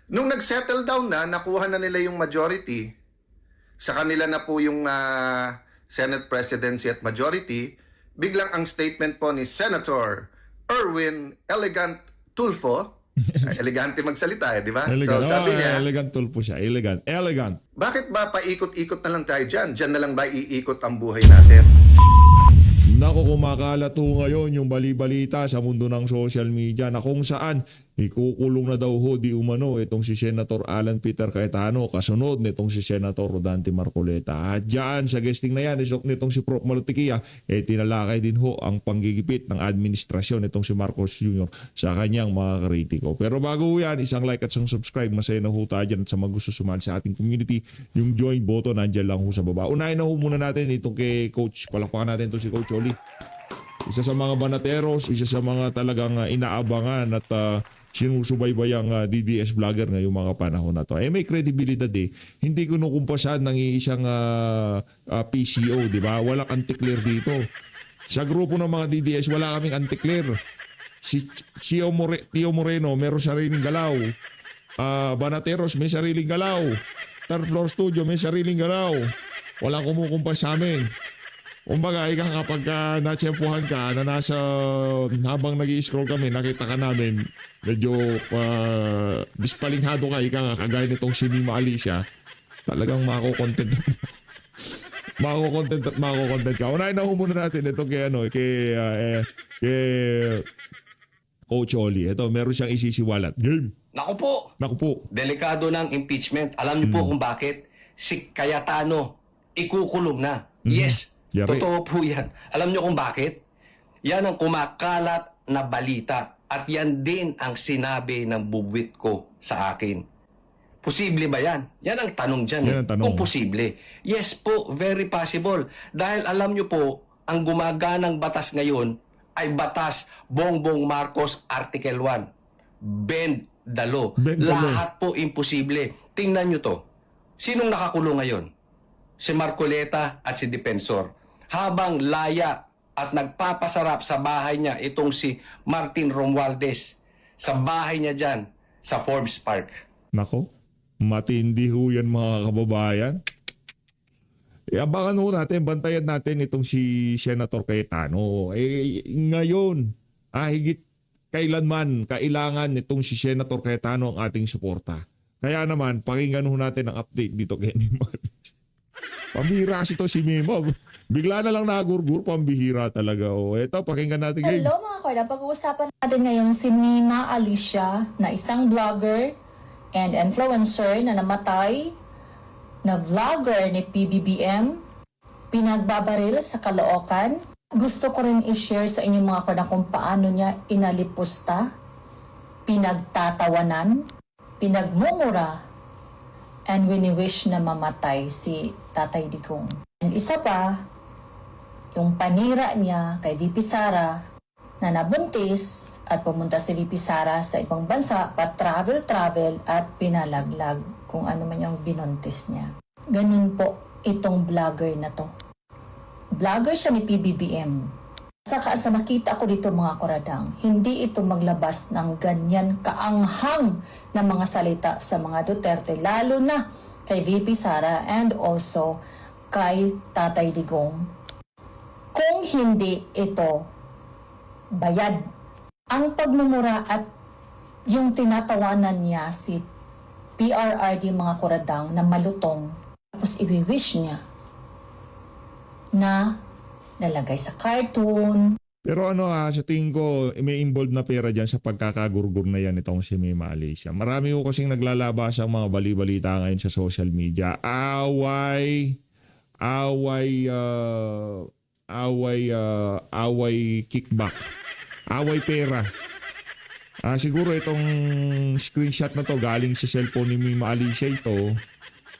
Nung nag-settle down na, nakuha na nila yung majority, sa kanila na po yung Senate presidency at majority, biglang ang statement po ni Senator Erwin Elegant Tulfo, elegante magsalita di ba? Elegant. So sabi niya, Elegant Tulfo siya. Elegant. bakit ba paikot-ikot na lang tayo dyan? Dyan na lang ba iikot ang buhay natin? Nako, kumakalat ho ngayon yung bali-balita sa mundo ng social media na kung saan ikukulong na daw ho di umano itong si Senator Alan Peter Cayetano kasunod nitong si Senator Rodante Marcoleta. At dyan sa guesting na yan nitong si Prof. Malutikia tinalakay din ho ang panggigipit ng administrasyon nitong si Marcos Jr. sa kanyang mga kritiko. Pero bago ho yan, isang like at isang subscribe, masaya na ho tayo dyan at sa mga gusto sumali sa ating community, yung join button nandyan lang ho sa baba. Unahin na ho muna natin itong kay Coach, palakpakan natin ito si Coach Oli. Isa sa mga banateros, isa sa mga talagang inaabangan at sinusubaybayang DDS vlogger ngayong mga panahon na to. May credibility Hindi ko nukumpasan ng isang PCO, di ba? Walang anti-clear dito. Sa grupo ng mga DDS, wala kaming anti-clear. Si Tio Moreno, meron sariling galaw. Banateros, may sariling galaw. Third Floor Studio, may sariling galaw. Walang kumukumpas sa amin. Kumbaga, kapag natsempuhan ka na nasa habang nag-i-scroll kami, nakita ka namin, medyo dispalinghado ka, kagaya nitong si Mima Alicia, talagang mako-content mako-content at mako-content ka. Unahin na muna natin ito kay Coach Oli. Ito, meron siyang isisiwalat. Game! Naku po, delikado ng impeachment. Alam niyo po kung bakit? Si Cayetano, ikukulong na. Yes, Yari. totoo po yan. Alam niyo kung bakit? Yan ang kumakalat na balita. At yan din ang sinabi ng bubwit ko sa akin. Posible ba yan? Yan ang tanong dyan. Yan ang tanong. Kung posible. Yes po, very possible. Dahil alam niyo po, ang gumaganang batas ngayon ay batas Bongbong Marcos Article 1. Bend the law. Bend the law. Lahat po imposible. Tingnan niyo to. Sinong nakakulong ngayon? Si Marcoleta at si Defensor. Habang laya at nagpapasarap sa bahay niya itong si Martin Romualdez sa bahay niya dyan sa Forbes Park. Nako, matindi ho yan mga kababayan. Abangan ho natin, bantayan natin itong si Senator Cayetano. Ngayon, higit kailanman kailangan itong si Senator Cayetano ang ating suporta. Kaya naman, pakinggan ho natin ang update dito kay Mima. Pambihira ito si Mima. Bigla na lang nagurgur, pambihira talaga. Ito, pakinggan natin. Hello mga korda, pag-uusapan natin ngayon si Mima Alicia na isang vlogger and influencer na namatay na vlogger ni PBBM, pinagbabaril sa Caloocan. Gusto ko rin i-share sa inyong mga korda kung paano niya inalipusta, pinagtatawanan, pinagmumura, and wini-wish na mamatay si Tatay Digong. And isa pa, yung panira niya kay VP Sara na nabuntis at pumunta si VP Sara sa ibang bansa, pa-travel at pinalaglag kung ano man yung binuntis niya. Ganun po itong vlogger na to. Vlogger siya ni PBBM. Saka sa nakita ko dito mga koradang, hindi ito maglabas ng ganyan kaanghang na mga salita sa mga Duterte, lalo na kay VP Sara and also kay Tatay Digong. Kung hindi ito bayad, ang pagmumura at yung tinatawanan niya si PRRD mga koradang na malutong, tapos i-wish niya na nalagay sa cartoon. Pero sa tingin ko, may involved na pera dyan sa pagkakagurgur na yan itong si Mima Alicia. Marami ko kasing naglalabas ang mga bali-balita ngayon sa social media. Away kickback. Away pera. Siguro itong screenshot na to galing sa cellphone ni Mima Alicia ito.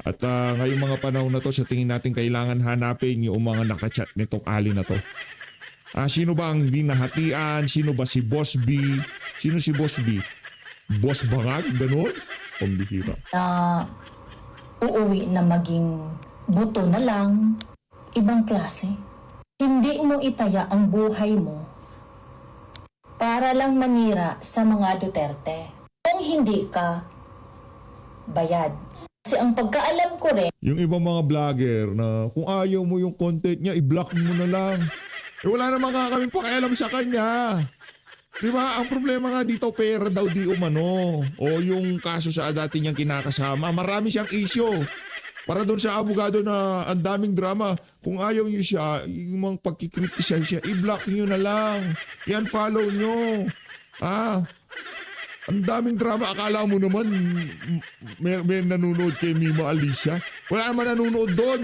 At ngayong mga panahon na to, sa tingin natin kailangan hanapin yung mga nakachat nitong ali na to. Sino ba ang hindi nahatian? Sino ba si Boss B? Sino si Boss B? Boss Bangag? Ganon? Pambihira. Uuwi na maging buto na lang. Ibang klase. Hindi mo itaya ang buhay mo para lang manira sa mga Duterte. Kung hindi ka bayad. Kasi ang pagkaalam ko rin, Yung ibang mga vlogger na kung ayaw mo yung content niya, i-block mo na lang. Wala naman nga kami pakialam sa kanya. Di ba? Ang problema nga dito, pera daw di umano. O yung kaso sa dati niyang kinakasama, marami siyang issue. Para doon sa abogado na ang daming drama, kung ayaw niyo siya, yung mga pagkikritisize siya, i-block niyo na lang. I-unfollow niyo. Ang daming drama. Akala mo naman may nanonood kay Mima Alicia? Wala naman nanonood doon.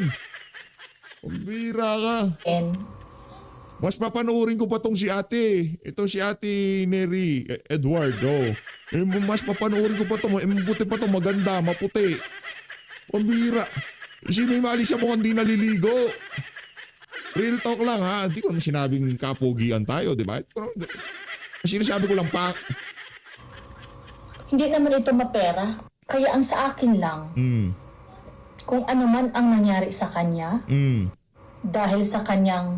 Pambira ka. Mas papanoorin ko pa tong si ate. Ito si ate Neri Eduardo. Mas papanoorin ko pa to. Mabuti pa to. Maganda, maputi. Pambira. Si Mima Alicia mukhang di naliligo. Real talk lang ha. Hindi ko naman sinabing kapogian tayo, di ba? Sinasabi ko lang pa. hindi naman ito mapera. Kaya ang sa akin lang, kung ano man ang nangyari sa kanya, dahil sa kanyang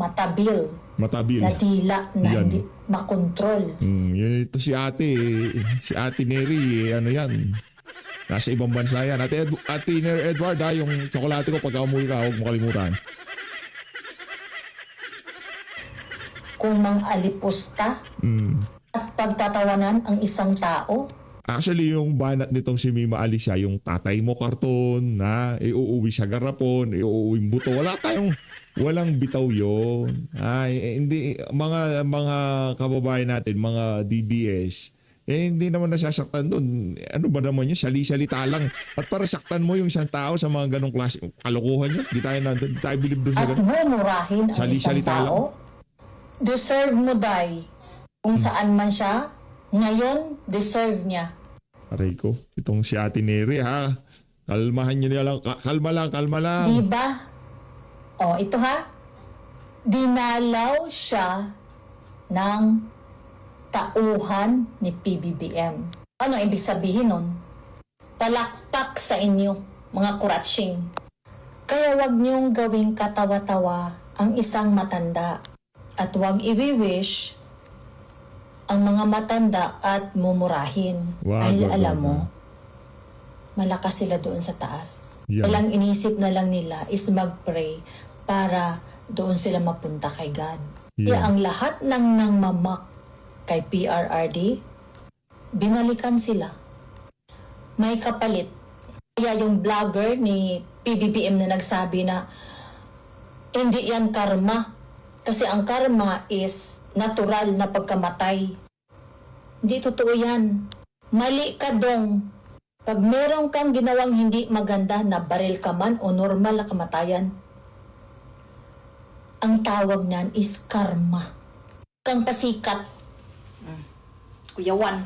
matabil na dila na Yan. hindi makontrol. Ito si ate. Si ate Neri. Ano yan? Nasa ibang bansa yan. Ate Neri Edward ha. Yung tsokolate ko pag umuwi ka, huwag mo kalimutan. Kung mang-alipusta at pagtatawanan ang isang tao, Actually, yung banat nitong si Mima Alicia, yung tatay mo karton na iuuwi sa garapon, iuuwi buto. Walang bitaw yon. Hindi, mga kababayan natin, mga DDS, hindi naman nasasaktan doon. Ano ba naman yun? Sali-salita lang. At para saktan mo yung isang tao sa mga ganong klase, kalokohan yun. Di tayo bilib doon sa at ganun. mumurahin ang isang Sali-salita lang. tao, deserve mo day. Kung saan man siya, ngayon, deserve niya. Aray ko, itong si Ate Neri ha. Kalmahan niyo na lang. Kalma lang. Diba? O, ito ha. Dinalaw siya ng tauhan ni PBBM. Ano ibig sabihin nun? Palakpak sa inyo, mga kuratsing. Kaya wag niyong gawing katawa-tawa ang isang matanda. At wag i-wish ang mga matanda at mumurahin. Dahil alam mo, malakas sila doon sa taas. Yeah. Walang inisip na lang nila is mag-pray para doon sila mapunta kay God. Kaya Yeah. ang lahat ng nangmamak kay PRRD, binalikan sila. May kapalit. Kaya yung vlogger ni PBBM na nagsabi na hindi yan karma. Kasi ang karma is natural na pagkamatay. Hindi totoo yan. Mali ka dong. Pag meron kang ginawang hindi maganda na baril ka man o normal na kamatayan, ang tawag niyan is karma. Kang pasikat. Kuya Juan.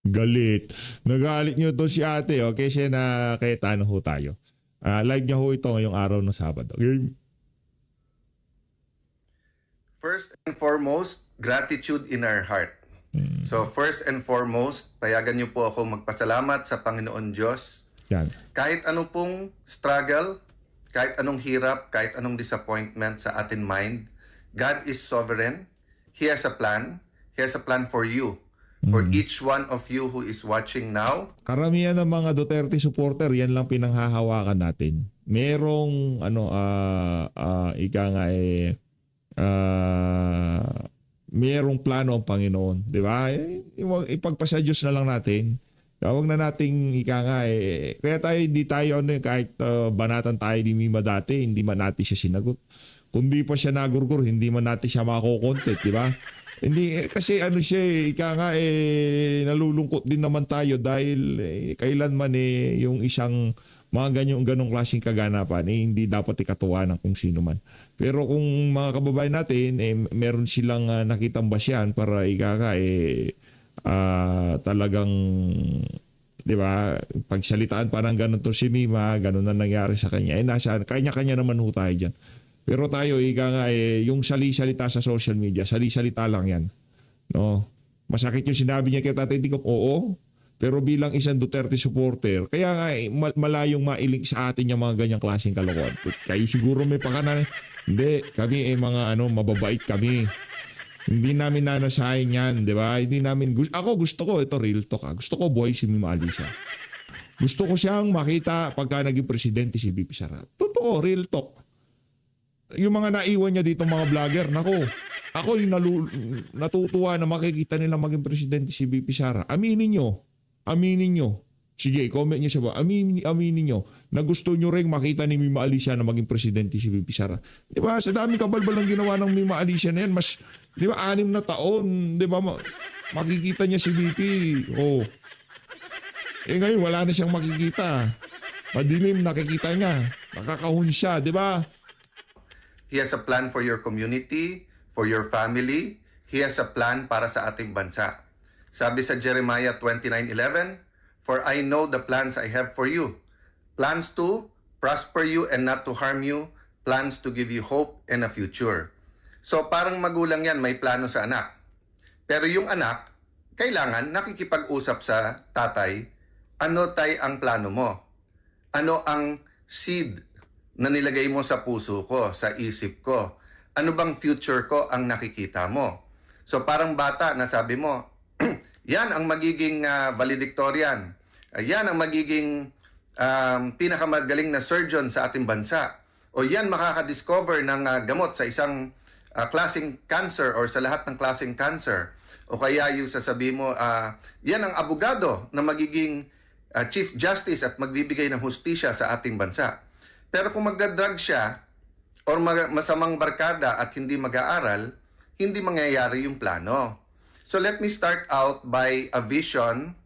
Galit. Nagalit niyo to si ate. Okay, siya na kahit ano ho tayo. Live niya ho ito ngayong araw ng Sabado. Okay? First and foremost, gratitude in our heart. So first and foremost, payagan niyo po ako magpasalamat sa Panginoon Diyos. Yan. Kahit ano pong struggle, kahit anong hirap, kahit anong disappointment sa atin mind, God is sovereign. He has a plan. He has a plan for you. For each one of you who is watching now. Karamihan ng mga Duterte supporter, yan lang pinanghahawakan natin. Merong merong plano ang Panginoon, di ba? Ipagpasa Diyos na lang natin. Huwag na nating kaya tayo hindi tayo kahit banatan tayo ni Mima dati, hindi man natin siya sinagot. Kung di pa siya nagurgur, hindi man natin siya makokontent, di ba? Hindi kasi nalulungkot din naman tayo dahil kailanman yung isang mga ganong klaseng kaganapan hindi dapat ikatuwa ng kung sino man. Pero kung mga kababayan natin meron silang nakitang basyan para talagang, di ba, pagsalitaan parang ganun to si Mima, ganun na nangyari sa kanya. Kanya-kanya naman ho tayo dyan. Pero tayo, yung sali-salita sa social media, sali-salita lang yan. No? Masakit yung sinabi niya kay Tatay Digong, oo. Pero bilang isang Duterte supporter, kaya nga malayong mailing sa atin yung mga ganyang klaseng kalokohan. Kayo siguro may pakanan. Hindi, kami mga mababait kami. Hindi namin nanasahin yan, di ba? Hindi namin, ako gusto ko, ito real talk gusto ko buhay si Mima Alicia. Gusto ko siyang makita pagka naging presidente si VP Sara. Totoo, real talk. Yung mga naiwan niya dito mga vlogger, nako, ako yung natutuwa na makikita nila maging presidente si VP Sara. Aminin nyo. Sige, comment nyo siya ba? Aminin nyo na gusto nyo rin makita ni Mima Alicia na maging presidente si VP Sara. Di ba? Sa daming kabalbal ng ginawa ng Mima Alicia na yan, mas, di ba, 6 na taon, di ba, makikita niya si VP. Oh. Ngayon, wala na siyang makikita. Madilim, nakikita niya. Nakakahon siya, di ba? He has a plan for your community, for your family. He has a plan para sa ating bansa. Sabi sa Jeremiah 29:11, "For I know the plans I have for you. Plans to prosper you and not to harm you. Plans to give you hope and a future." So parang magulang yan, may plano sa anak. Pero yung anak, kailangan nakikipag-usap sa tatay, ano tay ang plano mo? Ano ang seed na nilagay mo sa puso ko, sa isip ko? Ano bang future ko ang nakikita mo? So parang bata na sabi mo, yan ang magiging valedictorian. Yan ang magiging pinakamagaling na surgeon sa ating bansa. O yan makakadiscover ng gamot sa isang klaseng cancer or sa lahat ng klaseng cancer. O kaya yung sasabi mo, yan ang abogado na magiging Chief Justice at magbibigay ng hustisya sa ating bansa. Pero kung magdadrug siya or masamang barkada at hindi mag-aaral, hindi mangyayari yung plano. So let me start out by a vision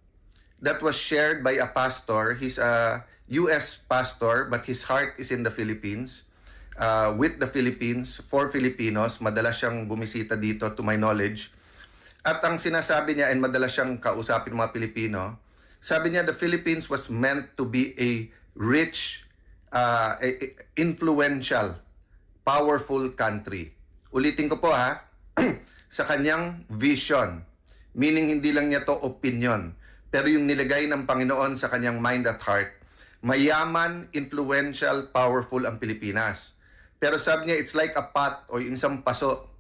that was shared by a pastor. He's a U.S. pastor but his heart is in the Philippines. With the Philippines, for Filipinos. Madalas siyang bumisita dito to my knowledge. At ang sinasabi niya, and madalas siyang kausapin mga Pilipino, sabi niya, the Philippines was meant to be a rich, influential, powerful country. Ulitin ko po ha, sa kanyang vision. Meaning hindi lang niya to opinion, pero yung nilagay ng Panginoon sa kanyang mind at heart, mayaman, influential, powerful ang Pilipinas. Pero sabi niya, it's like a pot o yung isang paso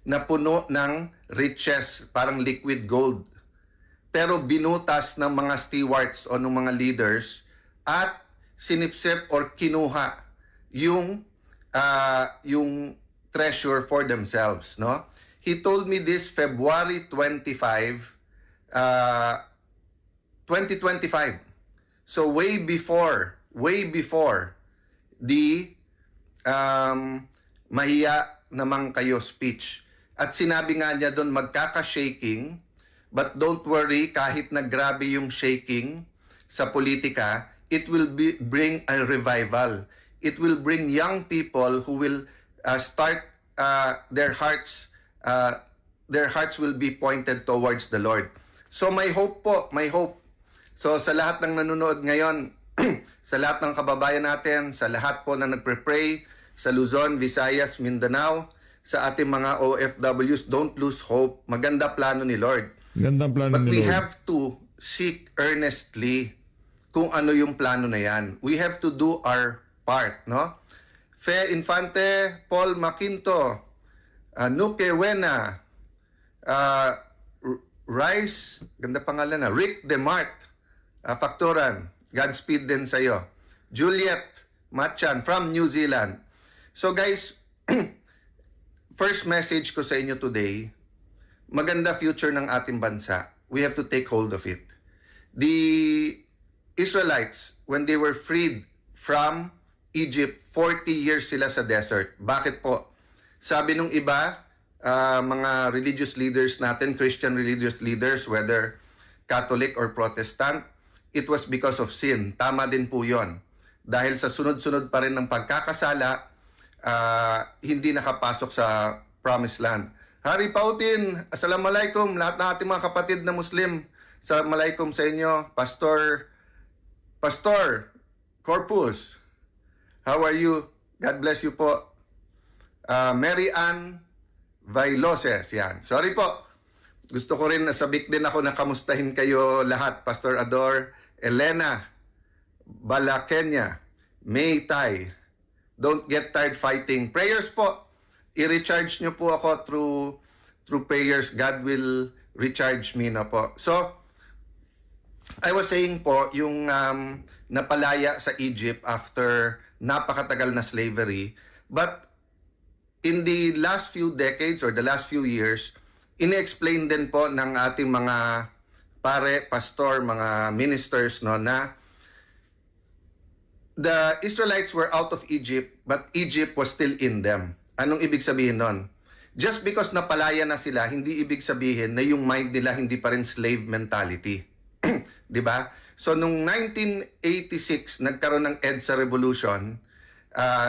na puno ng riches, parang liquid gold. Pero binutas ng mga stewards o ng mga leaders at sinipsip or kinuha yung treasure for themselves, no? He told me this February 25, 2025. So way before the mahiya naman kayo speech. At sinabi nga niya doon, magkaka-shaking, but don't worry, kahit na grabe yung shaking sa politika, it will bring a revival. It will bring young people who will start their hearts will be pointed towards the Lord. So may hope po, may hope. So sa lahat ng nanonood ngayon, sa lahat ng kababayan natin, sa lahat po na nagpre-pray, sa Luzon, Visayas, Mindanao, sa ating mga OFWs, don't lose hope. Maganda plano ni Lord. Gandang plano But ni we Lord. have to seek earnestly kung ano yung plano na yan. We have to do our part, no? Fe Infante, Paul Maquinto, Nuke Wena, Rice, ganda pangalan na, Rick Demart, Factoran, Godspeed din sa'yo. Juliet Machan from New Zealand. So guys, first message ko sa inyo today, maganda future ng ating bansa. We have to take hold of it. The Israelites, when they were freed from Egypt, 40 years sila sa desert. Bakit po? Sabi nung iba, mga religious leaders natin, Christian religious leaders, whether Catholic or Protestant, it was because of sin. Tama din po yon. Dahil sa sunod-sunod pa rin ng pagkakasala, hindi nakapasok sa Promised Land. Hari Pautin, Assalamualaikum, lahat ng ating mga kapatid na Muslim. Assalamualaikum sa inyo, Pastor Corpus. How are you? God bless you po. Mary Ann Vailoses, yan. Sorry po. Gusto ko rin, nasabik din ako na kamustahin kayo lahat. Pastor Ador, Elena Balakenya, May Tai. Don't get tired fighting. Prayers po. I-recharge nyo po ako through through prayers, God will recharge me na po. So, I was saying po, yung napalaya sa Egypt after napakatagal na slavery, but in the last few decades or the last few years, ine-explain din po ng ating mga pare, pastor, mga ministers, no, na the Israelites were out of Egypt, but Egypt was still in them. Anong ibig sabihin nun? Just because napalaya na sila, hindi ibig sabihin na yung mind nila hindi pa rin slave mentality. 'Di ba? So nung 1986 nagkaroon ng EDSA revolution,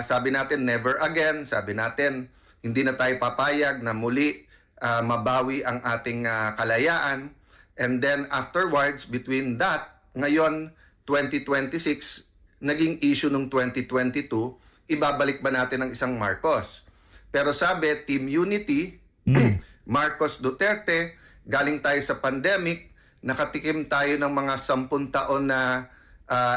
sabi natin never again, sabi natin hindi na tayo papayag na muli mabawi ang ating kalayaan. And then afterwards, between that, ngayon 2026 naging issue nung 2022, ibabalik ba natin ang isang Marcos? Pero sabi, Team Unity, Marcos Duterte, galing tayo sa pandemic, nakatikim tayo ng mga 10 taon na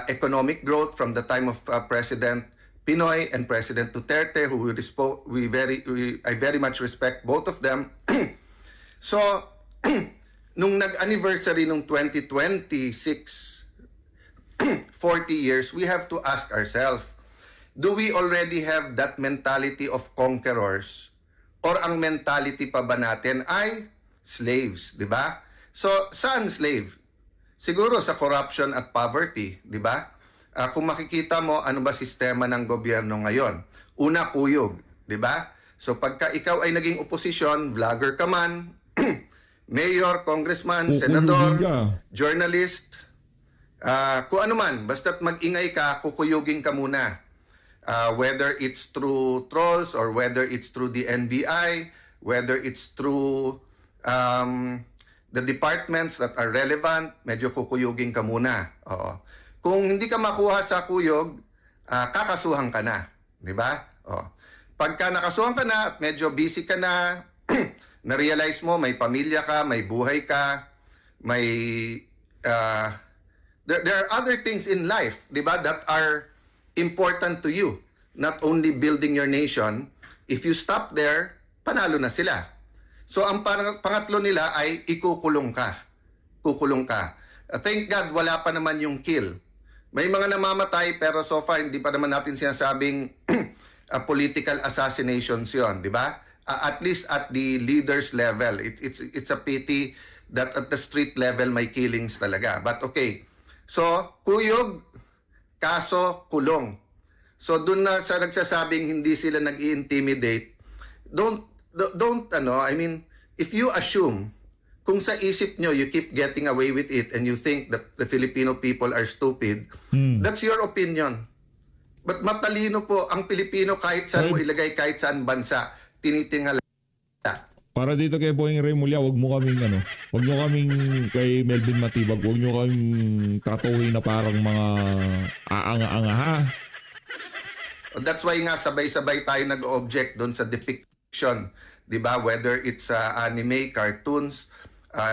economic growth from the time of President Pinoy and President Duterte, who I very much respect both of them. So, nung nag-anniversary nung 2026, 40 years, we have to ask ourselves, do we already have that mentality of conquerors? Or ang mentality pa ba natin ay slaves, di ba? So, saan slave? Siguro sa corruption at poverty, di ba? Kung makikita mo, ano ba sistema ng gobyerno ngayon? Una, kuyog, di ba? So, pagka ikaw ay naging oposisyon, vlogger ka man, mayor, congressman, senador, journalist, kung ano man, basta't mag-ingay ka, kukuyugin ka muna. Whether it's through trolls or whether it's through the NBI, whether it's through the departments that are relevant, medyo kukuyugin ka muna. Oo. Kung hindi ka makuha sa kuyog, kakasuhan ka na. Di ba? Pagka nakasuhan ka na at medyo busy ka na, na-realize mo may pamilya ka, may buhay ka, may... there are other things in life, di ba, that are important to you. Not only building your nation, if you stop there, panalo na sila. So ang pangatlo nila ay ikukulong ka. Kukulong ka. Thank God, wala pa naman yung kill. May mga namamatay pero so far hindi pa naman natin sinasabing political assassinations yon, di ba? At least at the leaders level. It's a pity that at the street level may killings talaga. But okay. So, kuyog, kaso, kulong. So, dun na sa nagsasabing hindi sila nag-i-intimidate, I mean, if you assume, kung sa isip nyo, you keep getting away with it and you think that the Filipino people are stupid, that's your opinion. But matalino po, ang Pilipino kahit saan mo ilagay, kahit saan bansa, tinitingala. Para dito kay Boyeng Remulla, wag mo kaming kay Melvin Matibag, wag nyo kaming tratuhin na parang mga aanga-anga ha. That's why nga sabay-sabay tayo nag-object doon sa depiction, 'di ba? Whether it's anime, cartoons,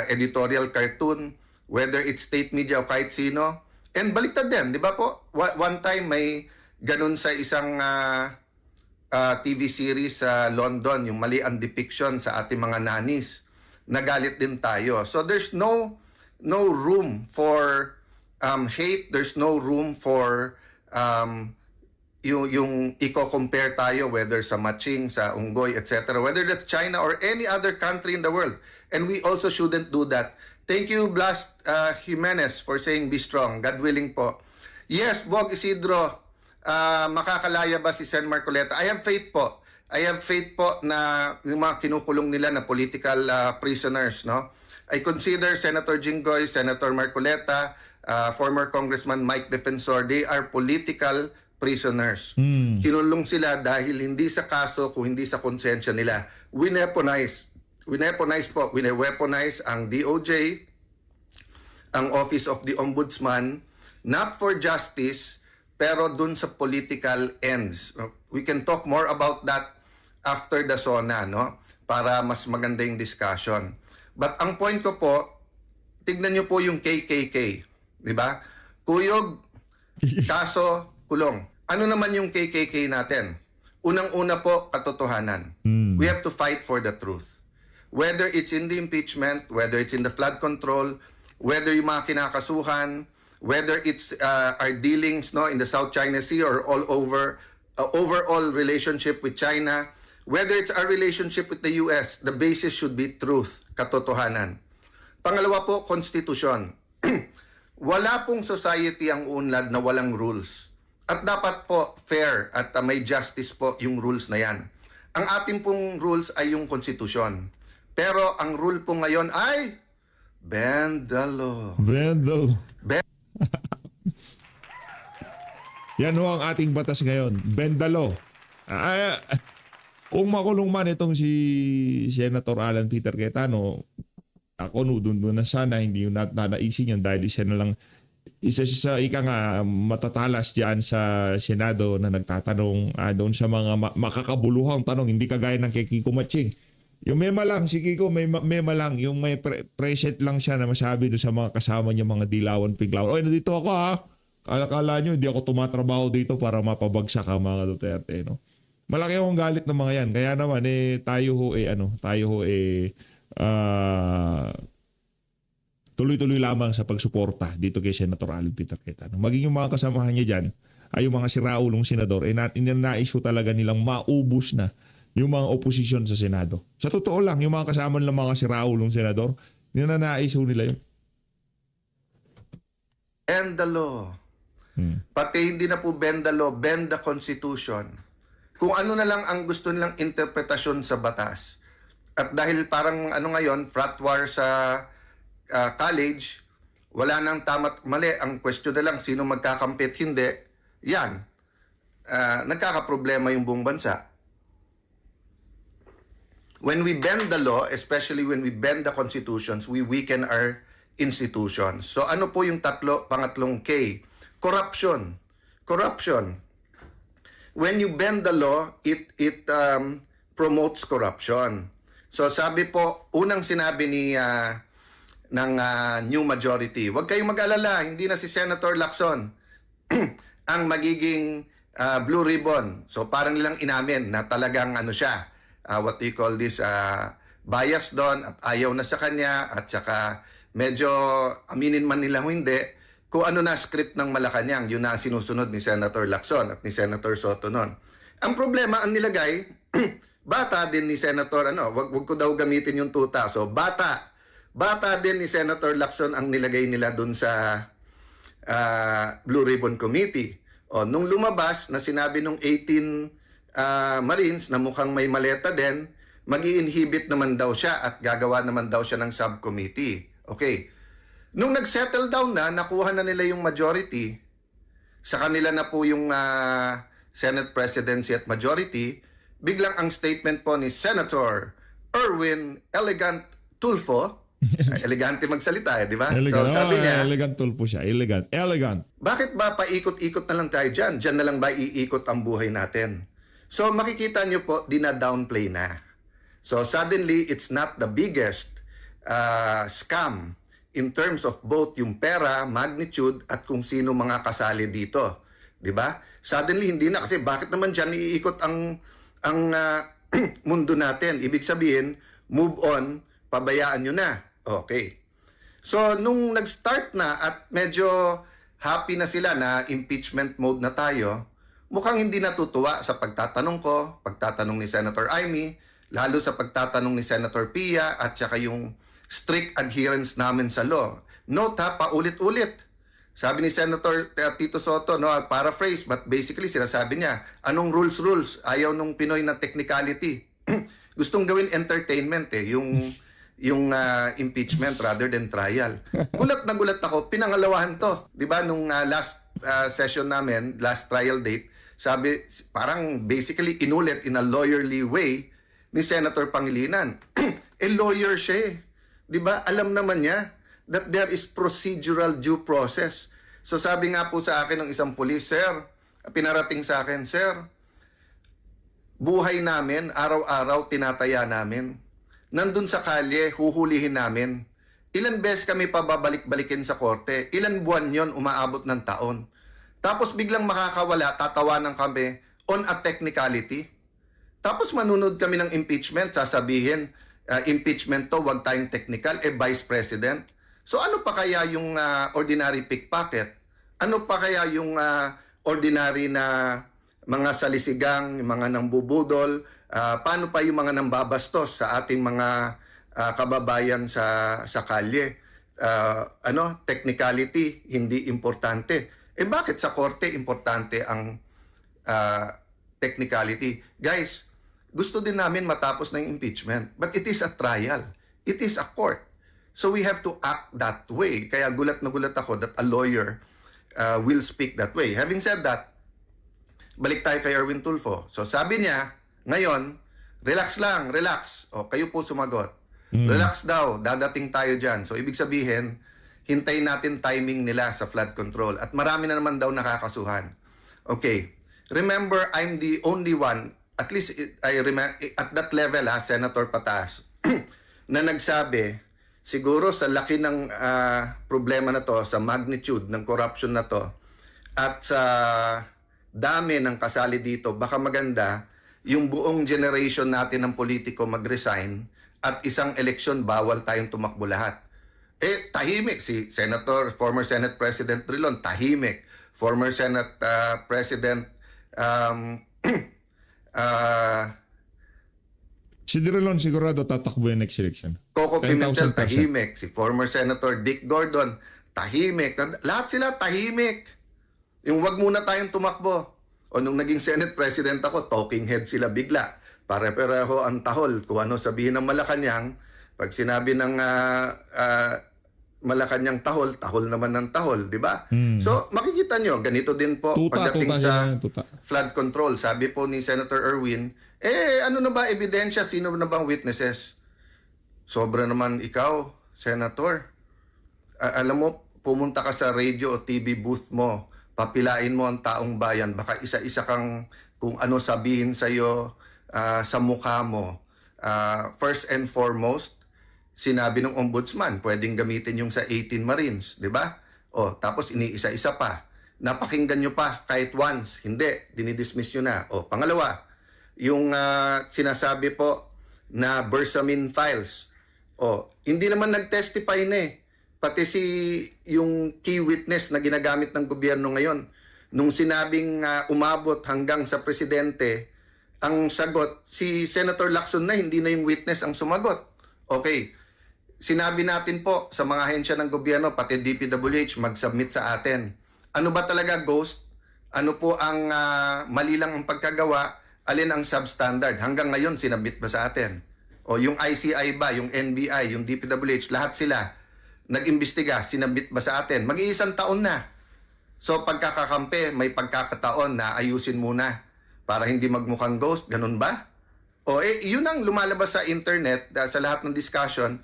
editorial cartoon, whether it's state media o kahit sino. And baliktad din, 'di ba po? One time may ganun sa isang TV series sa London, yung mali ang depiction sa ating mga nanis. Nagalit din tayo. So there's no room for hate, there's no room for yung i-compare tayo whether sa Maching, sa Unggoy, etc. Whether that's China or any other country in the world. And we also shouldn't do that. Thank you, Blas Jimenez, for saying be strong. God willing po. Yes, Bog Isidro, makakalaya ba si Sen Marcoleta? I have faith po. I have faith po na yung mga kinukulong nila na political prisoners, no? I consider Senator Jinggoy, Senator Marcoleta, former Congressman Mike Defensor, they are political prisoners. Kinulong sila dahil hindi sa kaso, kung hindi sa konsensya nila. Weaponize ang DOJ, ang Office of the Ombudsman, not for justice, pero dun sa political ends. We can talk more about that after the SONA, no? Para mas maganda yung discussion. But ang point ko po, tignan nyo po yung KKK. Di ba? Kuyog, kaso, kulong. Ano naman yung KKK natin? Unang-una po, katotohanan. We have to fight for the truth. whether it's in the impeachment, whether it's in the flood control, whether yung mga kinakasuhan, whether it's our dealings no in the South China Sea or all over overall relationship with China, whether it's our relationship with the US, the basis should be truth, katotohanan. Pangalawa po, konstitusyon. Wala pong society ang unlad na walang rules. At dapat po fair at may justice po yung rules na yan. Ang ating pong rules ay yung konstitusyon. Pero ang rule po ngayon ay bend the law. Bendel. Yan ho ang ating batas ngayon. Bendalo. Kung makulong man itong si Senator Alan Peter Cayetano, ako doon na sana hindi yung nanaisin yan dahil isa sa matatalas diyan sa Senado na nagtatanong doon sa mga makakabuluhang tanong, hindi kagaya ng kay Kiko Matching. Yung mema lang, si Kiko may mema lang, yung may preset lang siya na masabi doon sa mga kasama niya, mga dilawan, piglawan. Oy, nandito ako ha. Kala nyo, hindi ako tumatrabaho dito para mapabagsak ang mga Duterte, no? Malaki akong galit ng mga yan. Kaya naman tuloy-tuloy lamang sa pagsuporta dito kay Senator Alan Peter Cayetano. Maging yung mga kasamahan niya dyan, ay yung mga siraulong senador, nais ko talaga nilang maubos na yung mga oposisyon sa Senado. Sa totoo lang, yung mga kasama ng mga siraulong senador, ninanais nila yun. Bend the law. Pati hindi na po bend the law, bend the Constitution. Kung ano na lang ang gusto nilang interpretasyon sa batas. At dahil parang ngayon, frat war sa college, wala nang tama't mali. Ang question na lang, sino magkakampit, hindi. Yan. Nagkakaproblema yung buong bansa. When we bend the law, especially when we bend the constitutions, we weaken our institutions. So ano po yung pangatlong K? Corruption. Corruption. When you bend the law, it promotes corruption. So sabi po, unang sinabi ng new majority, huwag kayong mag-alala, hindi na si Senator Lacson ang magiging blue ribbon. So parang nilang inamin na talagang siya, what do you call this, bias doon at ayaw na sa kanya at saka medyo aminin man nila hindi, kung ano na script ng Malacanang, yun na sinusunod ni Senator Lacson at ni Senator Soto noon. Ang problema, ang nilagay, bata din ni Senator, wag ko daw gamitin yung tuta. So, bata din ni Senator Lacson ang nilagay nila dun sa Blue Ribbon Committee. O, nung lumabas na sinabi nung 18 Marines na mukhang may maleta din, mag-i-inhibit naman daw siya at gagawa naman daw siya ng subcommittee. Okay. Nung nag-settle down na, nakuha na nila yung majority, sa kanila na po yung Senate presidency at majority, biglang ang statement po ni Senator Erwin Elegant Tulfo, elegante magsalita di ba? Elegant. So sabi niya, Elegant Tulfo siya. Elegant. bakit ba paikot-ikot na lang tayo dyan? Dyan na lang ba iikot ang buhay natin? So makikita nyo po, dina-downplay na. So suddenly, it's not the biggest scam in terms of both yung pera, magnitude, at kung sino mga kasali dito. Di ba? Suddenly, hindi na. Kasi bakit naman dyan iikot ang mundo natin? Ibig sabihin, move on, pabayaan nyo na. Okay. So, nung nag-start na at medyo happy na sila na impeachment mode na tayo, mukhang hindi natutuwa sa pagtatanong ko, pagtatanong ni Senator Amy, lalo sa pagtatanong ni Senator Pia, at saka yung strict adherence namin sa law. Note ha, paulit-ulit. Sabi ni Senator Tito Soto, paraphrase, but basically sinasabi niya, anong rules? Ayaw nung Pinoy na technicality. Gustong gawin entertainment yung impeachment rather than trial. Gulat na gulat ako, pinangalawahan to. 'Di ba nung last session namin, last trial date, sabi parang basically inulit in a lawyerly way ni Senator Pangilinan. Lawyer siya eh. 'Di ba? Alam naman niya that there is procedural due process. So sabi nga po sa akin ng isang pulis, sir, pinarating sa akin, sir, buhay namin, araw-araw tinataya namin. Nandun sa kalye, huhulihin namin. Ilan beses kami pababalik-balikin sa korte? Ilan buwan yon umaabot ng taon? Tapos biglang makakawala, tatawanan kami on a technicality. Tapos manunod kami ng impeachment, sasabihin, impeachment to, wag tayong technical, Vice President. So ano pa kaya yung ordinary pickpocket? Ano pa kaya yung ordinary na mga salisigang, yung mga nambubudol? Paano pa yung mga nambabastos sa ating mga kababayan sa kalye? Technicality, hindi importante. Bakit sa korte importante ang technicality? Guys, gusto din namin matapos ng impeachment, but it is a trial. It is a court. So we have to act that way. Kaya gulat na gulat ako that a lawyer will speak that way. Having said that, balik tayo kay Erwin Tulfo. So sabi niya, ngayon, relax lang, relax. O, kayo po sumagot. Relax daw, dadating tayo dyan. So ibig sabihin, hintayin natin timing nila sa flood control. At marami na naman daw nakakasuhan. Okay. Remember, I'm the only one, at least I remember, at that level, Senator Patas, na nagsabi, siguro sa laki ng problema na to, sa magnitude ng corruption na to, at sa dami ng kasali dito, baka maganda yung buong generation natin ng politiko mag-resign at isang eleksyon bawal tayong tumakbo lahat. Tahimik si former Senate President Drilon, tahimik. Former Senate President Si Drilon sigurado tatakbo yung next election. Coco 10,000%. Pimentel, tahimik. Si former Senator Dick Gordon, tahimik. Lahat sila tahimik. Yung wag muna tayong tumakbo. O nung naging Senate President ako, talking head sila bigla. Pare-pareho ang tahol. Kung ano sabihin ng Malacanang, pag sinabi ng Malacanang tahol, tahol naman ng tahol, di ba? So makikita nyo, ganito din po pagdating sa flood control. Sabi po ni Senator Erwin, ano na ba ebidensya? Sino na bang witnesses? Sobra naman ikaw, Senator. Alam mo, pumunta ka sa radio o TV booth mo, papilain mo ang taong bayan, baka isa-isa kang kung ano sabihin sa'yo sa mukha mo. First and foremost, sinabi ng ombudsman, pwedeng gamitin yung sa 18 Marines, di ba? O, tapos iniisa-isa pa. Napakinggan nyo pa kahit once. Hindi, dinidismiss nyo na. O, pangalawa, yung sinasabi po na Bersamin files. O, hindi naman nag-testify na eh. Pati yung key witness na ginagamit ng gobyerno ngayon, nung sinabing umabot hanggang sa presidente, ang sagot, si Senator Lacson na, hindi na yung witness ang sumagot. Okay, sinabi natin po sa mga ahensya ng gobyerno, pati DPWH, mag-submit sa atin. Ano ba talaga ghost? Ano po ang mali lang ang pagkagawa? Alin ang substandard? Hanggang ngayon, sinabit ba sa atin? O yung ICI ba, yung NBI, yung DPWH, lahat sila nag-imbestiga, sinabit ba sa atin? Mag-iisang taon na. So pagkakakampi, may pagkakataon na ayusin muna para hindi magmukhang ghost, ganun ba? O yun ang lumalabas sa internet, sa lahat ng discussion.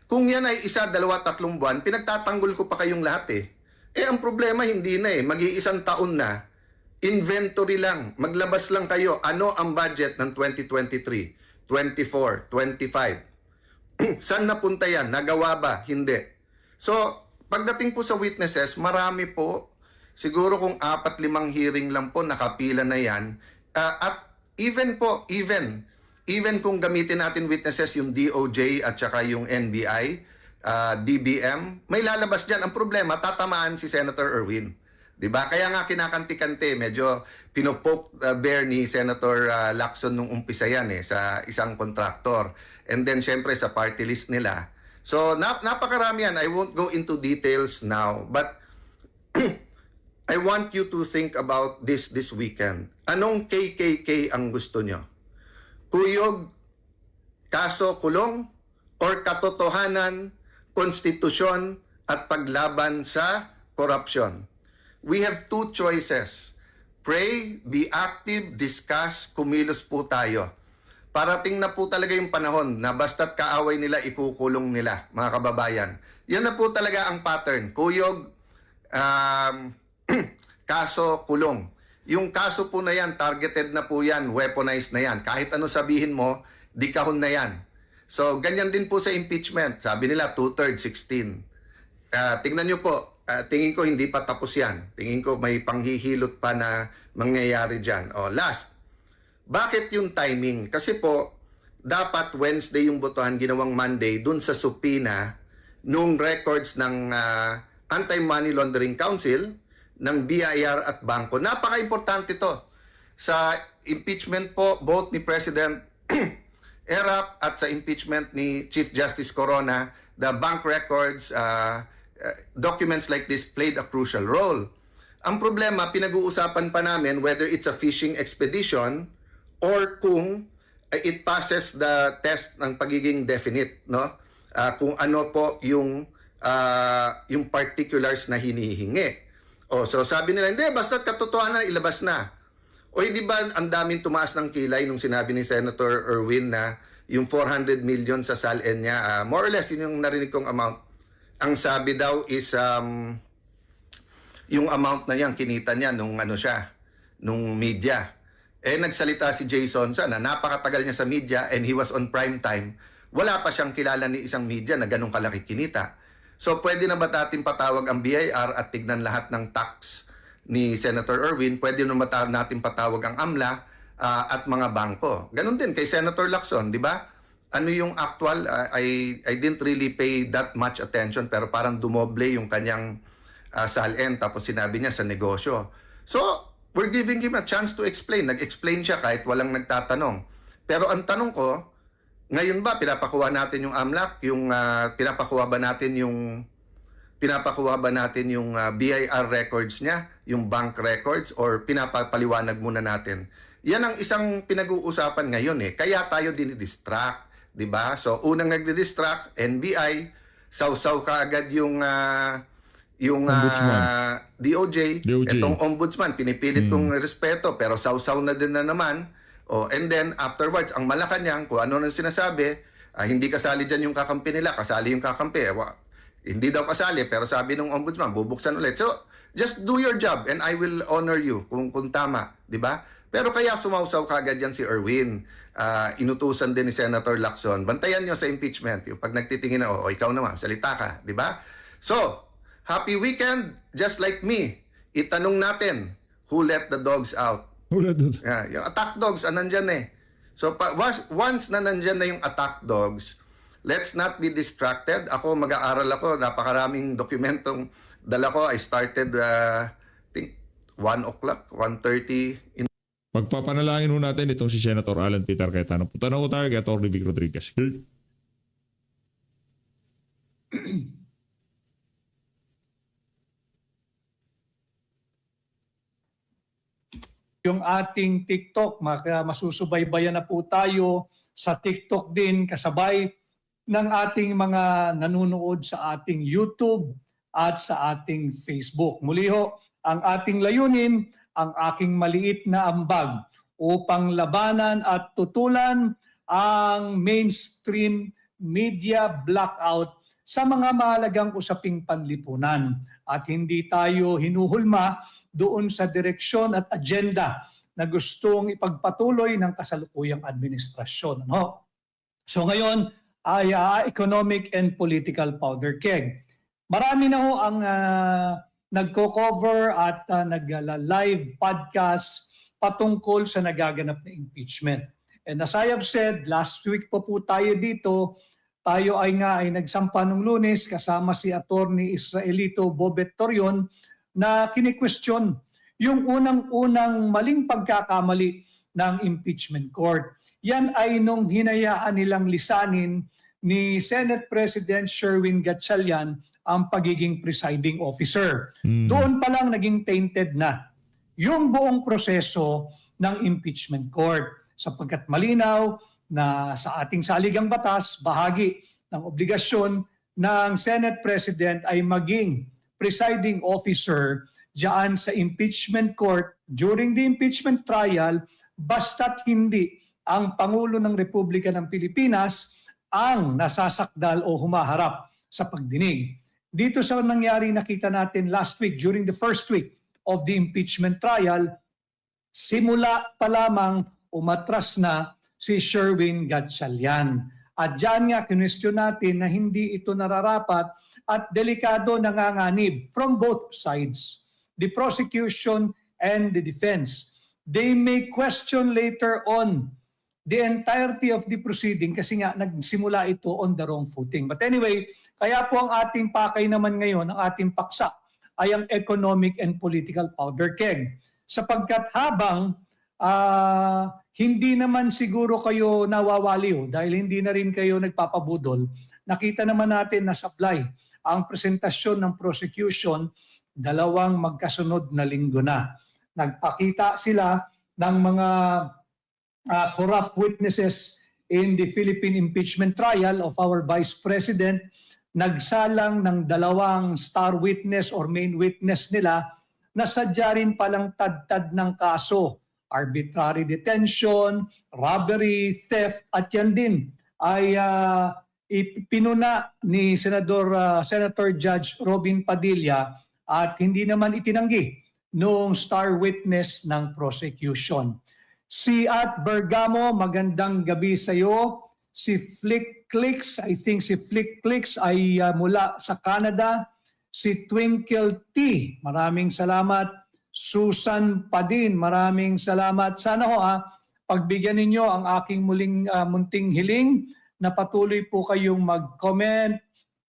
Kung yan ay 1, 2, 3 buwan, pinagtatanggol ko pa kayong lahat ang problema hindi na mag-iisang taon na, inventory lang, maglabas lang kayo, ano ang budget ng 2023, 24, 25. Saan napunta yan? Nagawa ba? Hindi. So, pagdating po sa witnesses, marami po, siguro kung 4-5 hearing lang po, nakapila na yan. At even kung gamitin natin witnesses yung DOJ at saka yung NBI, DBM, may lalabas dyan. Ang problema, tatamaan si Senator Erwin. Diba? Kaya nga kinakanti-kante, medyo pinopoke bear ni Senator Lacson nung umpisa yan sa isang kontraktor. And then, syempre, sa party list nila. So, napakarami yan. I won't go into details now. But, I want you to think about this weekend. Anong KKK ang gusto nyo? Kuyog, kaso kulong, or katotohanan, konstitusyon, at paglaban sa korupsyon? We have 2 choices. Pray, be active, discuss, kumilos po tayo. Parating na po talaga yung panahon na basta't kaaway nila, ikukulong nila, mga kababayan. Yan na po talaga ang pattern. Kuyog, kaso, kulong. Yung kaso po na yan, targeted na po yan, weaponized na yan. Kahit ano sabihin mo, di kahon na yan. So, ganyan din po sa impeachment. Sabi nila, 2/3, 16. Tingnan nyo po, tingin ko hindi pa tapos yan. Tingin ko may panghihilot pa na mangyayari dyan. Last, bakit yung timing? Kasi po, dapat Wednesday yung botohan, ginawang Monday dun sa supina nung records ng Anti-Money Laundering Council, ng BIR at Bangko. Napaka-importante to sa impeachment po both ni President Erap at sa impeachment ni Chief Justice Corona. The bank records, documents like this played a crucial role. Ang problema, pinag-uusapan pa namin whether it's a fishing expedition or kung it passes the test ng pagiging definite, no? Kung ano po yung particulars na hinihingi. So sabi nila, hindi, basta katotohanan, ilabas na. O hindi ba ang daming tumaas ng kilay nung sinabi ni Senator Erwin na yung 400 million sa SALN niya, more or less, yun yung narinig kong amount. Ang sabi daw is yung amount na yan, kinita niya nung nung media. Nagsalita si Jason na napakatagal niya sa media and he was on prime time. Wala pa siyang kilala ni isang media na ganun kalaki kinita. So pwede na ba natin patawag ang BIR at tignan lahat ng tax ni Senator Erwin? Pwede na ba natin patawag ang AMLA at mga bangko? Ganun din kay Senator Lacson, di ba? Ano yung actual? I didn't really pay that much attention pero parang dumoble yung kanyang SALN tapos sinabi niya sa negosyo. So, we're giving him a chance to explain. Nag-explain siya kahit walang nagtatanong. Pero ang tanong ko, ngayon ba pinapakuha natin yung AMLAC, yung pinapakuha ba natin yung BIR records niya, yung bank records, or pinapaliwanag muna natin? Yan ang isang pinag-uusapan ngayon Kaya tayo dinidistract, 'di ba? So unang nagdi-distract NBI, sausaw kaagad yung DOJ. Itong ombudsman, pinipilit kong respeto pero sausaw na din na naman. And then afterwards, ang Malacanang, kung ano nang sinasabi, hindi kasali dyan yung kakampi nila, kasali yung kakampi. Hindi daw kasali, pero sabi ng ombudsman, bubuksan ulit. So, just do your job and I will honor you kung tama, di ba? Pero kaya sumausaw kagad yan si Erwin. Inutusan din ni Senator Lacson. Bantayan nyo sa impeachment. Yung pag nagtitingin na, ikaw naman, salita ka, di ba? So, happy weekend, just like me. Itanong natin, who let the dogs out? Yung attack dogs, nandyan So, once na nandyan na yung attack dogs, let's not be distracted. Ako, mag-aaral ako. Napakaraming dokumentong dala ko. I started, I think, 1 o'clock, 1:30. Pagpapanalangin ho natin itong si Senator Alan Peter Cayetano. Punta na ho tayo kay Atty. Vic Rodriguez. Yung ating TikTok, masusubaybayan na po tayo sa TikTok din kasabay ng ating mga nanonood sa ating YouTube at sa ating Facebook. Muli ho, ang ating layunin, ang aking maliit na ambag upang labanan at tutulan ang mainstream media blackout sa mga mahalagang usaping panlipunan at hindi tayo hinuhulma doon sa direksyon at agenda na gustong ipagpatuloy ng kasalukuyang administrasyon. So ngayon ay economic and political powder keg. Marami na ho ang nagko-cover at nag-live podcast patungkol sa nagaganap na impeachment. And as I have said, last week po tayo dito, tayo ay nagsampa nung Lunes kasama si Attorney Israelito Bobet Torion na kini-question yung unang-unang maling pagkakamali ng impeachment court. Yan ay nung hinayaan nilang lisanin ni Senate President Sherwin Gatchalian ang pagiging presiding officer. Doon pa lang naging tainted na yung buong proseso ng impeachment court sapagkat malinaw na sa ating saligang batas, bahagi ng obligasyon ng Senate President ay maging presiding officer diyan sa impeachment court during the impeachment trial basta't hindi ang Pangulo ng Republika ng Pilipinas ang nasasakdal o humaharap sa pagdinig. Dito sa nangyari nakita natin last week during the first week of the impeachment trial, simula pa lamang umatras na si Sherwin Gatchalian. At diyan nga kinwestiyon natin na hindi ito nararapat at delikado nanganganib from both sides, the prosecution and the defense. They may question later on the entirety of the proceeding kasi nga nagsimula ito on the wrong footing. But anyway, kaya po ang ating pakay naman ngayon, ang ating paksa, ay ang economic and political powder keg. Sapagkat habang hindi naman siguro kayo nawawaliw dahil hindi na rin kayo nagpapabudol, nakita naman natin na supply ang presentasyon ng prosecution 2 magkasunod na linggo na. Nagpakita sila ng mga corrupt witnesses in the Philippine impeachment trial of our Vice President. Nagsalang ng 2 star witness or main witness nila na sadya rin palang tad-tad ng kaso. Arbitrary detention, robbery, theft, at yan din ay ipinuna ni Senator Judge Robin Padilla at hindi naman itinanggi noong star witness ng prosecution. Si At Bergamo, magandang gabi sa iyo. Si Flick Clicks, I think si Flick Clicks ay mula sa Canada. Si Twinkle T, maraming salamat. Susan Padin, maraming salamat. Sana ho pagbigyan ninyo ang aking munting hiling na patuloy po kayong mag-comment,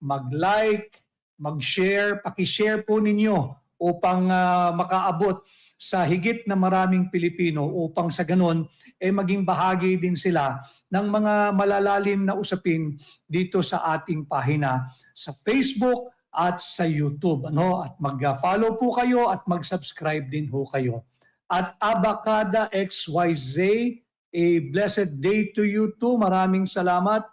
mag-like, mag-share, paki-share po ninyo upang makaabot sa higit na maraming Pilipino upang sa ganon maging bahagi din sila ng mga malalalim na usapin dito sa ating pahina sa Facebook at sa YouTube. At mag-follow po kayo at mag-subscribe din ho kayo. At Abacada XYZ, a blessed day to you too. Maraming salamat.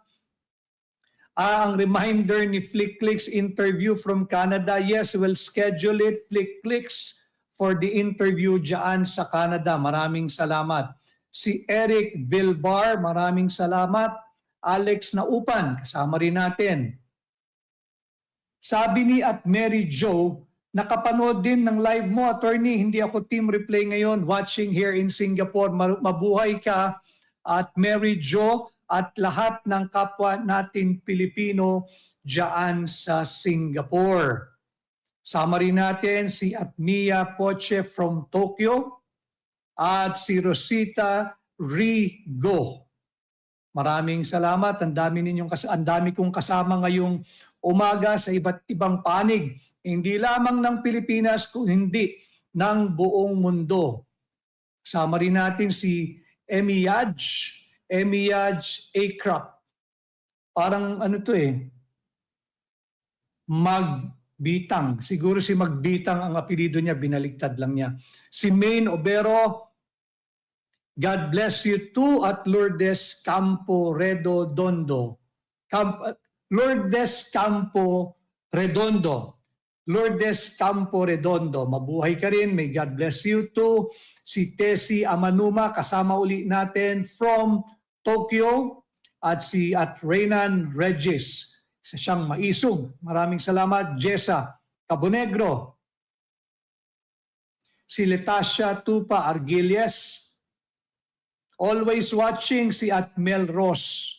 Ang reminder ni Flickclicks interview from Canada, yes, we'll schedule it, Flickclicks, for the interview dyan sa Canada. Maraming salamat. Si Eric Vilbar, maraming salamat. Alex Naupan, kasama rin natin. Sabi ni at Mary Jo, nakapanood din ng live mo, attorney. Hindi ako team replay ngayon, watching here in Singapore. Mabuhay ka at Mary Jo at lahat ng kapwa natin Pilipino dyan sa Singapore. Sama rin natin si Atmia Poche from Tokyo at si Rosita Rigo. Maraming salamat. Ang dami kong kasama ngayong umaga sa iba't ibang panig. Hindi lamang ng Pilipinas, kundi ng buong mundo. Sama rin natin si Emiyaj Akrap. Parang Magbitang. Siguro si Magbitang ang apelido niya, binaligtad lang niya. Si Maine Obero, God bless you too, at Lourdes Campo Redondo. Lourdes Campo Redondo, mabuhay ka rin, may God bless you too. Si Tessie Amanuma, kasama uli natin from Tokyo, at Reynan Regis, isa siyang maisog. Maraming salamat. Jessa Cabonegro. Si Letasia Tupa Argilies. Always watching, si Atmel Ross.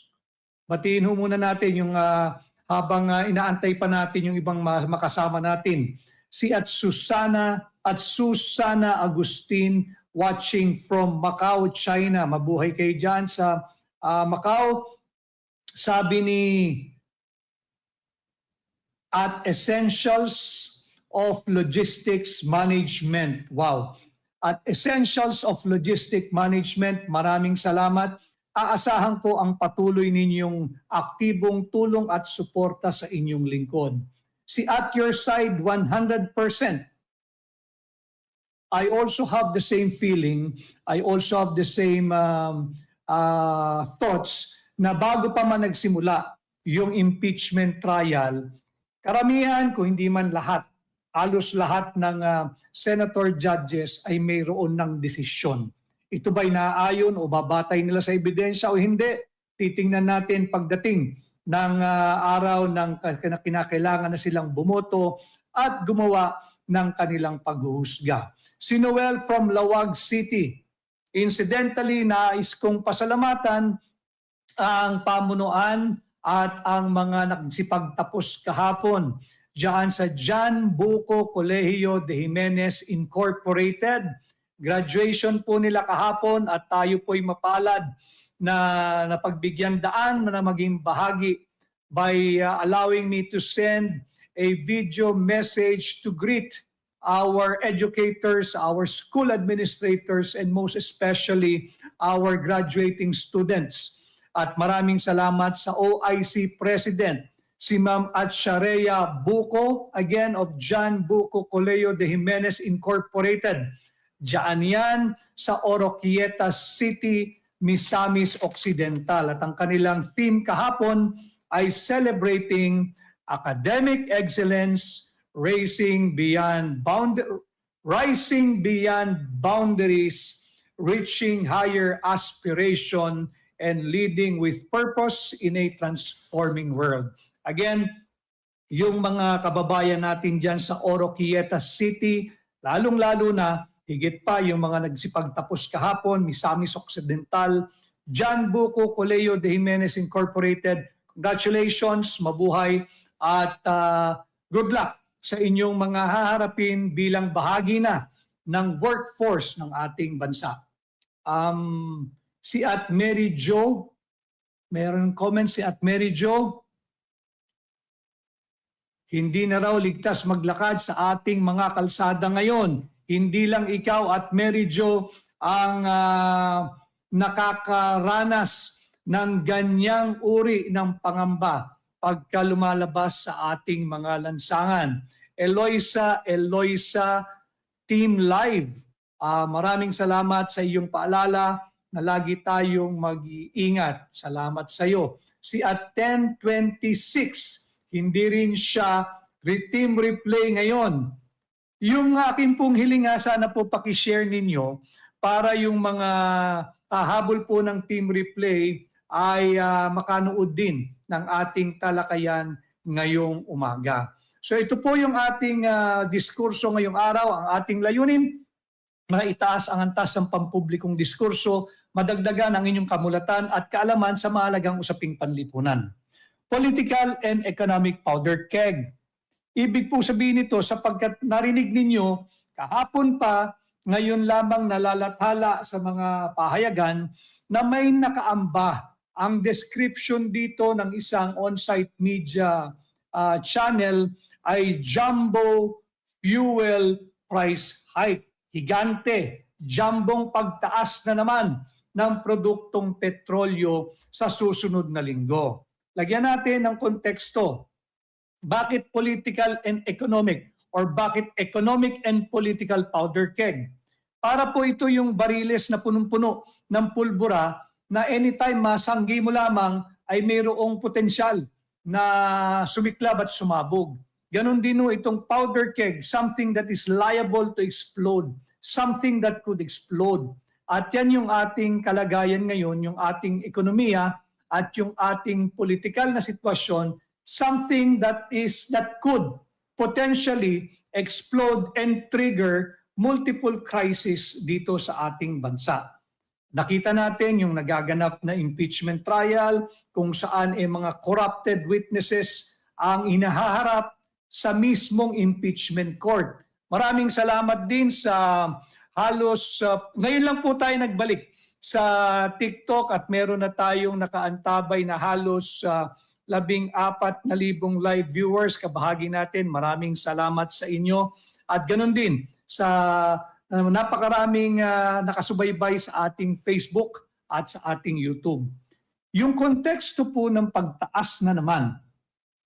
Batiin ho muna natin yung habang inaantay pa natin yung ibang makasama natin. Si Susana Agustin watching from Macau, China. Mabuhay kayo dyan sa Macau. Sabi ni at Essentials of Logistics Management. Wow. At Essentials of Logistic Management, maraming salamat. Aasahan ko ang patuloy ninyong aktibong tulong at suporta sa inyong lingkod. Si At Your Side, 100%. I also have the same feeling. I also have the same thoughts na bago pa man nagsimula yung impeachment trial, karamihan, kung hindi man lahat, halos lahat ng senator judges ay mayroon ng desisyon. Ito ba'y naaayon o babatay nila sa ebidensya o hindi? Titingnan natin pagdating ng araw ng kinakailangan na silang bumoto at gumawa ng kanilang paghuhusga. Si Noel from Lawag City. Incidentally, nais kong pasalamatan ang pamunuan at ang mga nagsipagtapos kahapon diyan sa John Buco Colegio de Jimenez Incorporated. Graduation po nila kahapon at tayo po'y mapalad na napagbigyan daan na maging bahagi by allowing me to send a video message to greet our educators, our school administrators, and most especially our graduating students. At maraming salamat sa OIC President, si Ma'am Atcharea Buco, again of John Buco Colegio de Jimenez Incorporated. Diyan yan sa Oroquieta City, Misamis Occidental. At ang kanilang theme kahapon ay celebrating academic excellence, rising beyond boundaries, reaching higher aspiration, and leading with purpose in a transforming world. Again, yung mga kababayan natin dyan sa Oroquieta City, lalong-lalo na, higit pa yung mga nagsipagtapos kahapon, Misamis Occidental, John Buco Colegio de Jimenez Incorporated, congratulations, mabuhay, at good luck sa inyong mga haharapin bilang bahagi na ng workforce ng ating bansa. Si At Mary Jo, mayroon comment si At Mary Jo, hindi na raw ligtas maglakad sa ating mga kalsada ngayon. Hindi lang ikaw at Mary Jo ang nakakaranas ng ganyang uri ng pangamba pagka lumalabas sa ating mga lansangan. Eloisa, Team Live, maraming salamat sa iyong paalala na lagi tayong mag-iingat. Salamat sa iyo. Si at 10:26, hindi rin siya team replay ngayon. Yung akin pong hiling sana po pakishare ninyo para yung mga hahabol po ng team replay ay makanood din ng ating talakayan ngayong umaga. So ito po yung ating diskurso ngayong araw, ang ating layunin, maitaas ang antas ng pampublikong diskurso, madagdagan ang inyong kamulatan at kaalaman sa mahalagang usaping panlipunan. Political and economic powder keg. Ibig po sabihin nito sapagkat narinig ninyo kahapon pa, ngayon lamang nalalathala sa mga pahayagan na may nakaamba ang description dito ng isang on-site media channel ay jumbo fuel price hike. Higante, jumbong pagtaas na naman ng produktong petrolyo sa susunod na linggo. Lagyan natin ng konteksto. Bakit political and economic or bakit economic and political powder keg? Para po ito yung bariles na punong-puno ng pulbura na anytime masanggi mo lamang ay mayroong potensyal na sumiklab at sumabog. Ganon din itong powder keg, something that is liable to explode, something that could explode. At yan yung ating kalagayan ngayon, yung ating ekonomiya at yung ating political na sitwasyon, something that could potentially explode and trigger multiple crises dito sa ating bansa. Nakita natin yung nagaganap na impeachment trial kung saan mga corrupted witnesses ang inahaharap sa mismong impeachment court. Maraming salamat din sa halos, ngayon lang po tayo nagbalik sa TikTok at meron na tayong nakaantabay na halos 14,000 live viewers. Kabahagi natin, maraming salamat sa inyo. At ganun din sa napakaraming nakasubaybay sa ating Facebook at sa ating YouTube. Yung konteksto po ng pagtaas na naman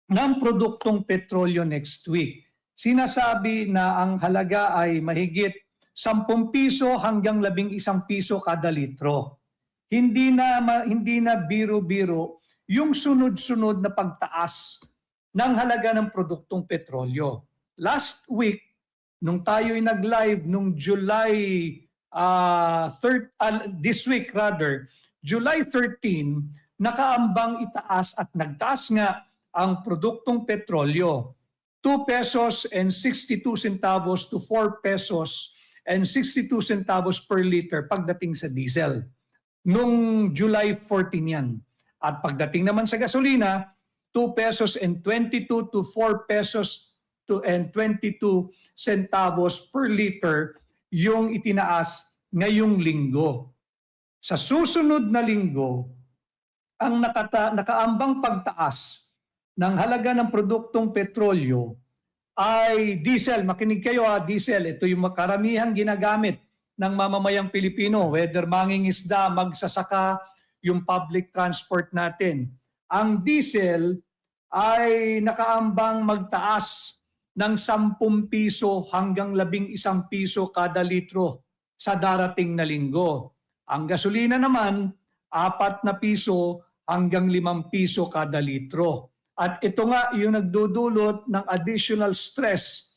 ng produktong petrolyo next week. Sinasabi na ang halaga ay mahigit 10 piso hanggang 11 piso kada litro. Hindi na biro-biro yung sunod-sunod na pagtaas ng halaga ng produktong petrolyo. Last week, nung tayo'y nag-live nung this week rather, July 13, nakaambang itaas at nagtaas nga ang produktong petrolyo. 2 pesos and 62 centavos to 4 pesos and 62 centavos per liter pagdating sa diesel. Nung July 14 yan. At pagdating naman sa gasolina, 2 pesos and 22 to 4 pesos and 22 centavos per liter yung itinaas ngayong linggo. Sa susunod na linggo, ang nakaambang pagtaas ng halaga ng produktong petrolyo ay diesel. Makinig kayo diesel. Ito yung makaramihan ginagamit ng mamamayang Pilipino, whether mangingisda, magsasaka, yung public transport natin. Ang diesel ay nakaambang magtaas ng 10 piso hanggang 11 piso kada litro sa darating na linggo. Ang gasolina naman, 4 na piso hanggang 5 piso kada litro. At ito nga yung nagdudulot ng additional stress.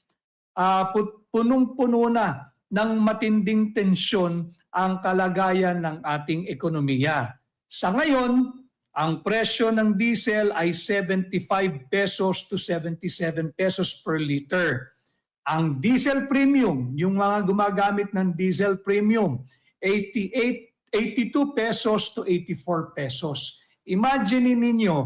Punong-puno na ng matinding tensyon ang kalagayan ng ating ekonomiya. Sa ngayon, ang presyo ng diesel ay 75 pesos to 77 pesos per liter. Ang diesel premium, yung mga gumagamit ng diesel premium, 82 pesos to 84 pesos. Imagine ninyo,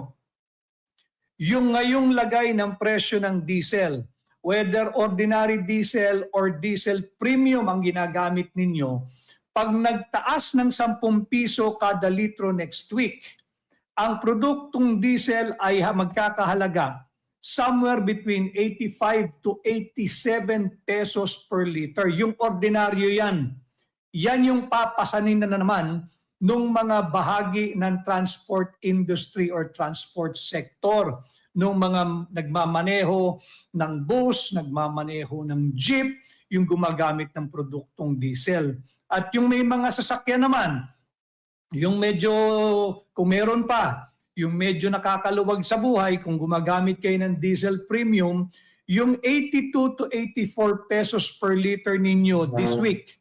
yung ngayong lagay ng presyo ng diesel, whether ordinary diesel or diesel premium ang ginagamit ninyo, pag nagtaas ng 10 piso kada litro next week, ang produktong diesel ay magkakahalaga somewhere between 85 to 87 pesos per liter. Yung ordinaryo yan. Yan yung papasanin na naman nung mga bahagi ng transport industry or transport sector. Nung mga nagmamaneho ng bus, nagmamaneho ng jeep, yung gumagamit ng produktong diesel. At yung may mga sasakyan naman, yung medyo, kung meron pa, yung medyo nakakaluwag sa buhay, kung gumagamit kayo ng diesel premium, yung 82 to 84 pesos per liter ninyo this week,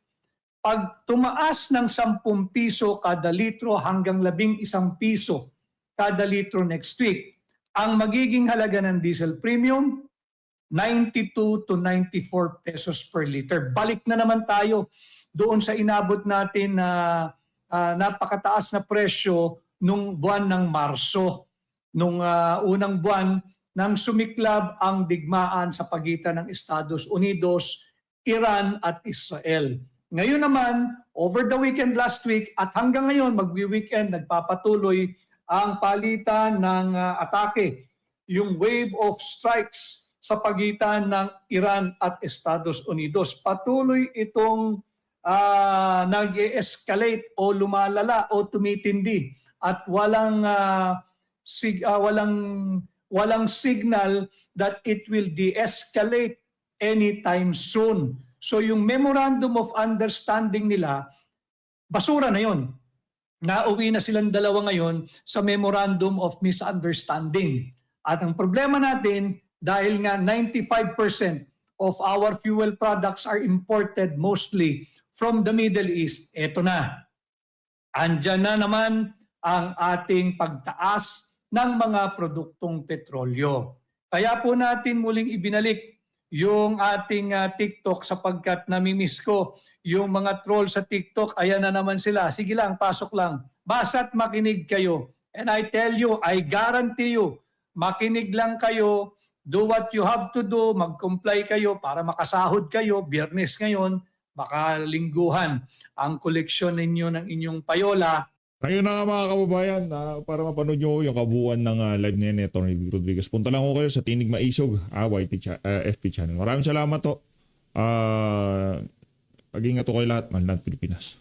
pag tumaas ng 10 piso kada litro hanggang 11 piso kada litro next week, ang magiging halaga ng diesel premium, 92 to 94 pesos per liter. Balik na naman tayo doon sa inabot natin na napakataas na presyo nung buwan ng Marso, nung unang buwan nang sumiklab ang digmaan sa pagitan ng Estados Unidos, Iran at Israel. Ngayon naman, over the weekend last week at hanggang ngayon magwi-weekend nagpapatuloy ang palitan ng atake, yung wave of strikes sa pagitan ng Iran at Estados Unidos. Patuloy itong nag-escalate o lumalala o tumitindi at walang signal that it will de-escalate anytime soon. So yung memorandum of understanding nila, basura na yon. Nauwi na silang dalawa ngayon sa memorandum of misunderstanding. At ang problema natin, dahil nga 95% of our fuel products are imported mostly from the Middle East, eto na. Andyan na naman ang ating pagtaas ng mga produktong petrolyo. Kaya po natin muling ibinalik yung ating TikTok sapagkat namimiss ko yung mga troll sa TikTok. Ayan na naman sila. Sige lang, pasok lang. Basta't makinig kayo. And I tell you, I guarantee you, makinig lang kayo, do what you have to do, mag-comply kayo para makasahod kayo. Biyernes ngayon, baka lingguhan ang koleksyon ninyo ng inyong payola. Kayo na nga mga kababayan, para mapanood nyo yung kabuuan ng live na ni Tony Rodriguez. Punta lang ko kayo sa Tinig Maisog, FB channel. Maraming salamat to. Pag-ingat ko kayo lahat, mahal na Pilipinas.